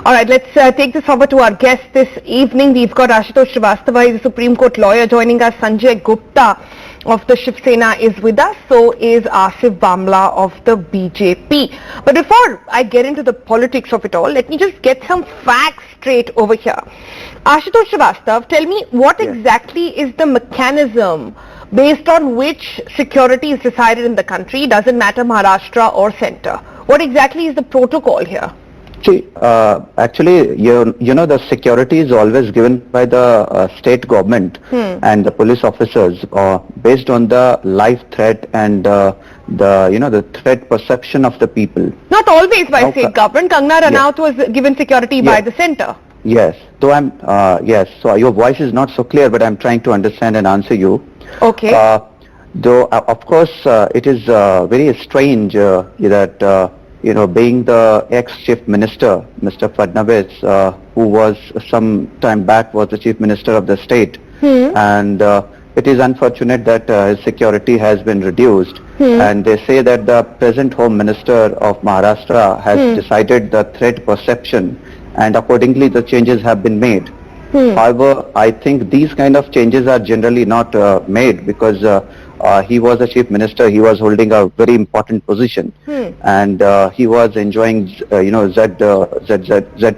All right, let's take this over to our guest this evening. We've got Ashutosh Srivastava, he's a Supreme Court lawyer, joining us. Sanjay Gupta of the Shiv Sena is with us. So is Asif Bamla of the BJP. But before I get into the politics of it all, let me just get some facts straight over here. Ashutosh Srivastava, tell me what exactly is the mechanism based on which security is decided in the country? Doesn't matter Maharashtra or centre. What exactly is the protocol here? See, actually, you know, the security is always given by the state government and the police officers based on the life threat and the threat perception of the people. Not always by state government. Kangana Ranaut was given security by the centre. Yes. So So your voice is not so clear, but I'm trying to understand and answer you. Okay. Though, of course, it is very strange that. Being the ex-chief minister, Mr. Fadnavis, who was some time back was the chief minister of the state, and it is unfortunate that his security has been reduced. And they say that the present Home Minister of Maharashtra has decided the threat perception, and accordingly the changes have been made. However, I think these kind of changes are generally not made because he was a chief minister, he was holding a very important position, and he was enjoying Z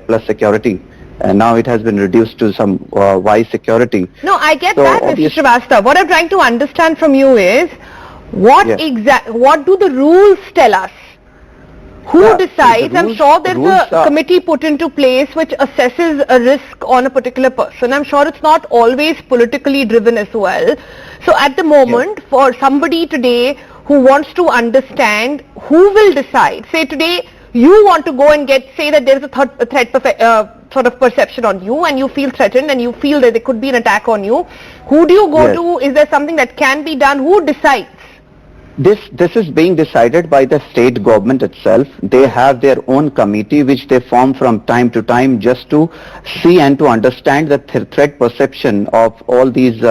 plus security, and now it has been reduced to some Y security. No, I get that, Mr. Srivastava. What I'm trying to understand from you is what do the rules tell us? Who decides? I'm sure there's a committee put into place which assesses a risk on a particular person. I'm sure it's not always politically driven as well. So at the moment, for somebody today who wants to understand, who will decide? Say today you want to go and say that there's a threat sort of perception on you and you feel threatened and you feel that there could be an attack on you. Who do you go to? Is there something that can be done? Who decides? This is being decided by the state government itself. They have their own committee which they form from time to time just to see and to understand the threat perception of all these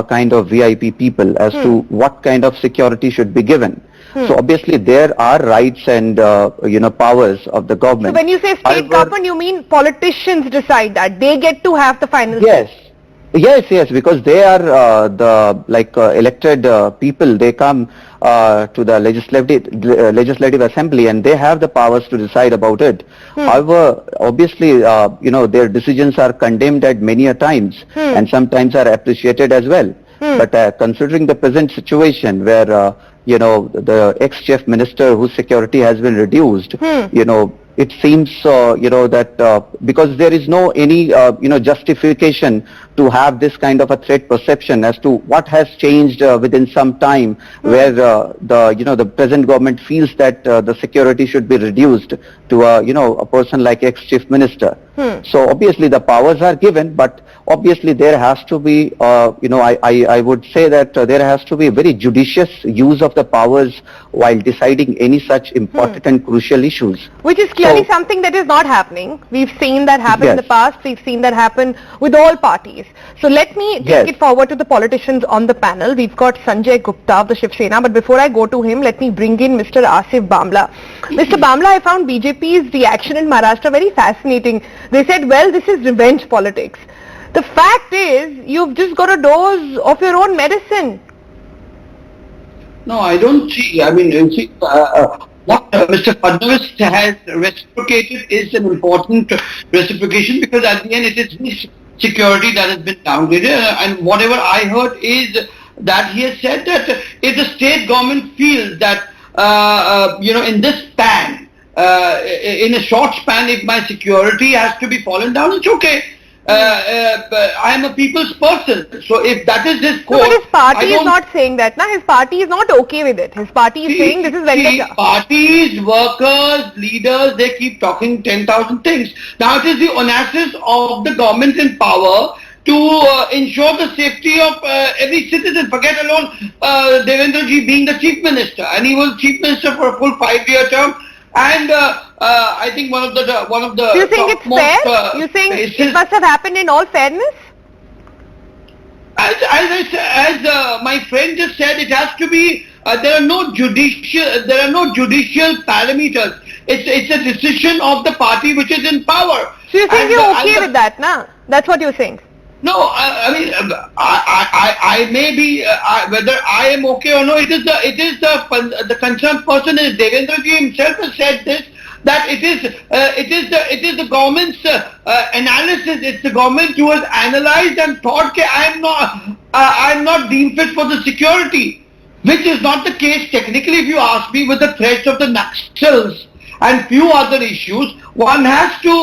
kind of VIP people as to what kind of security should be given. So obviously there are rights and powers of the government. So when you say state government, you mean politicians decide that? They get to have the final say? Yes, because they are elected people. They come to the legislative assembly and they have the powers to decide about it. However, obviously, their decisions are condemned at many a times and sometimes are appreciated as well. But considering the present situation where, the ex-chief minister whose security has been reduced, it seems, that because there is no any, justification to have this kind of a threat perception as to what has changed within some time where the present government feels that the security should be reduced to a person like ex-chief minister. So obviously the powers are given, but obviously there has to be, I would say that there has to be very judicious use of the powers while deciding any such important and crucial issues. Which is clearly something that is not happening. We've seen that happen in the past. We've seen that happen with all parties. So let me take it forward to the politicians on the panel. We've got Sanjay Gupta of the Shiv Sena, but before I go to him, let me bring in Mr. Asif Bamla. Mr. Bamla, I found BJP's reaction in Maharashtra very fascinating. They said, well, this is revenge politics. The fact is, you've just got a dose of your own medicine. No, I don't see. I mean, what Mr. Fadnavis has reciprocated is an important reciprocation because at the end it is his security that has been downgraded, and whatever I heard is that he has said that if the state government feels that in this span, in a short span, if my security has to be fallen down, it's okay. I am a people's person, so if that is his course... No, but his party is not saying that, na? His party is not okay with it. His party is saying this is vendetta. Parties, workers, leaders, they keep talking 10,000 things. Now it is the onus of the government in power to ensure the safety of every citizen. Forget alone Devendra ji being the chief minister, and he was chief minister for a full 5-year term. And I think one of the Do you think it's fair? You think it must have happened in all fairness? As my friend just said, it has to be. There are no judicial parameters. It's a decision of the party which is in power. So you're saying you're okay with that, na? That's what you're saying. No, I mean, I may be whether I am okay or no. It is the concerned person is Devendra ji himself has said this, that it is the government's analysis. It's the government who has analyzed and thought that I am not deemed fit for the security, which is not the case technically. If you ask me, with the threats of the Naxals and few other issues, one has to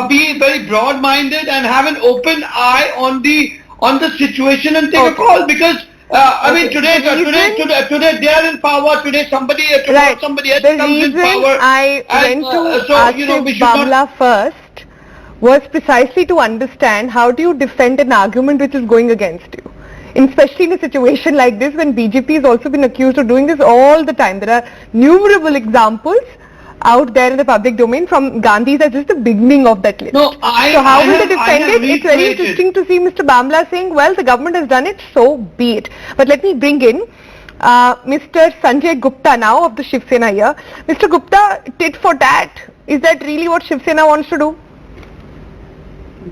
be very broad-minded and have an open eye on the situation and take a call, because I mean today they are in power. Today somebody else comes in power. I went to Asif Bamla first was precisely to understand how do you defend an argument which is going against you, especially in a situation like this when BJP has also been accused of doing this all the time. There are numerable examples out there in the public domain from Gandhi. That's just the beginning of that list. No, so how will they defend it? It's very interesting to see Mr. Bamla saying, well, the government has done it, so be it. But let me bring in Mr. Sanjay Gupta now of the Shiv Sena here. Mr. Gupta, tit for tat, is that really what Shiv Sena wants to do?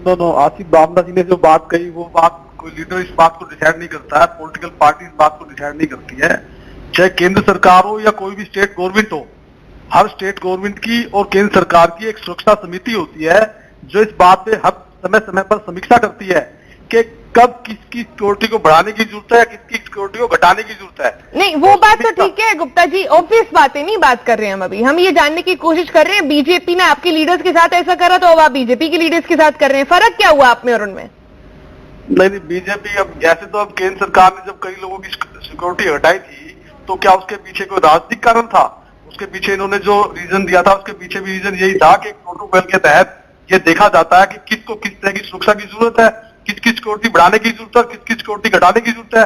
No, Asif बामला जी ने जो बात कही वो बात कोई leader इस बात को डिसाइड नहीं करता है, पॉलिटिकल पार्टी इस बात को डिसाइड नहीं करती है, चाहे केंद्र सरकार हो या कोई भी स्टेट गवर्नमेंट हो। हर स्टेट गवर्नमेंट की और केंद्र सरकार की एक सुरक्षा समिति होती है जो इस बात पे हर समय समय पर समीक्षा करती है कि कब किसकी सिक्योरिटी को बढ़ाने की जरूरत है, किसकी सिक्योरिटी को घटाने की जरूरत है। नहीं, वो बात तो ठीक है गुप्ता जी, ऑब्वियस बातें नहीं बात कर रहे हैं हम अभी। हम ये जानने की कोशिश कर रहे हैं, बीजेपी ने आपके लीडर्स के साथ ऐसा करा तो अब आप बीजेपी के लीडर्स के साथ कर रहे हैं, फर्क क्या हुआ आप में और उनमें? नहीं, बीजेपी अब ऐसे तो अब केंद्र सरकार ने जब कई लोगों की सिक्योरिटी हटाई थी तो क्या उसके पीछे कोई राजनीतिक कारण था? उसके पीछे इन्होंने जो रीजन दिया था उसके पीछे भी रीजन यही था कि प्रोटोकॉल के तहत ये देखा जाता है कि किसको किस तरह की सुरक्षा की जरूरत है, किसकी सिक्योरिटी बढ़ाने की जरूरत है, किसकी सिक्योरिटी घटाने की जरूरत है।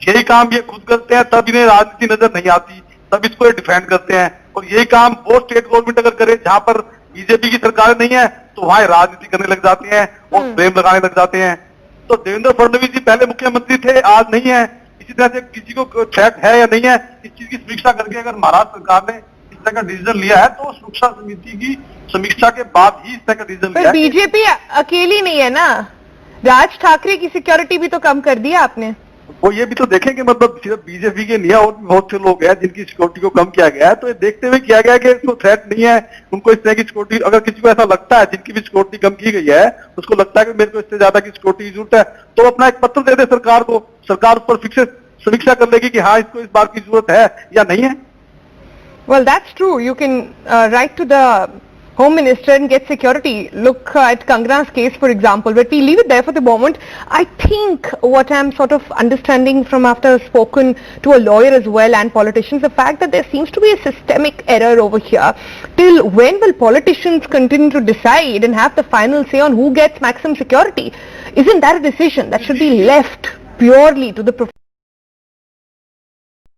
यही काम ये खुद करते हैं, तब इन्हें राजनीति नजर नहीं आती, तब इसको ये डिफेंड करते हैं। और यही काम वो स्टेट गवर्नमेंट अगर करे जहां पर बीजेपी की सरकार नहीं है तो वहां राजनीति करने लग जाते हैं और ब्लेम लगाने लग जाते हैं। तो देवेंद्र फडणवीस जी पहले मुख्यमंत्री थे, आज नहीं है। इसी तरह से किसी को थ्रेट है या नहीं है, इस चीज की समीक्षा करके अगर महाराष्ट्र सरकार ने इस तरह का डिसीजन लिया है तो सुरक्षा समिति की समीक्षा के बाद ही इस तरह का डिसीजन लिया है। बीजेपी अकेली नहीं है ना, राज ठाकरे की सिक्योरिटी भी तो कम कर दिया आपने। वो ये भी तो देखें कि मतलब सिर्फ बीजेपी के नहीं है और भी बहुत से लोग हैं जिनकी सिक्योरिटी को कम किया गया है। तो ये देखते हुए किया गया है कि इसको थ्रेट नहीं है, उनको इस तरह की सिक्योरिटी, अगर किसी को ऐसा लगता है जिनकी भी सिक्योरिटी कम की गई है, उसको लगता है कि मेरे को इससे ज्यादा की सिक्योरिटी की जरूरत है, तो अपना एक पत्र दे दे सरकार को, सरकार उस पर फिक्स समीक्षा कर लेगी कि हाँ इसको इस बात की जरूरत है या नहीं है। Well, that's true. You can write to the Home Minister and get security. Look at Kangana's case, for example. But we leave it there for the moment. I think what I'm sort of understanding from after I've spoken to a lawyer as well and politicians, the fact that there seems to be a systemic error over here. Till when will politicians continue to decide and have the final say on who gets maximum security? Isn't that a decision that should be left purely to the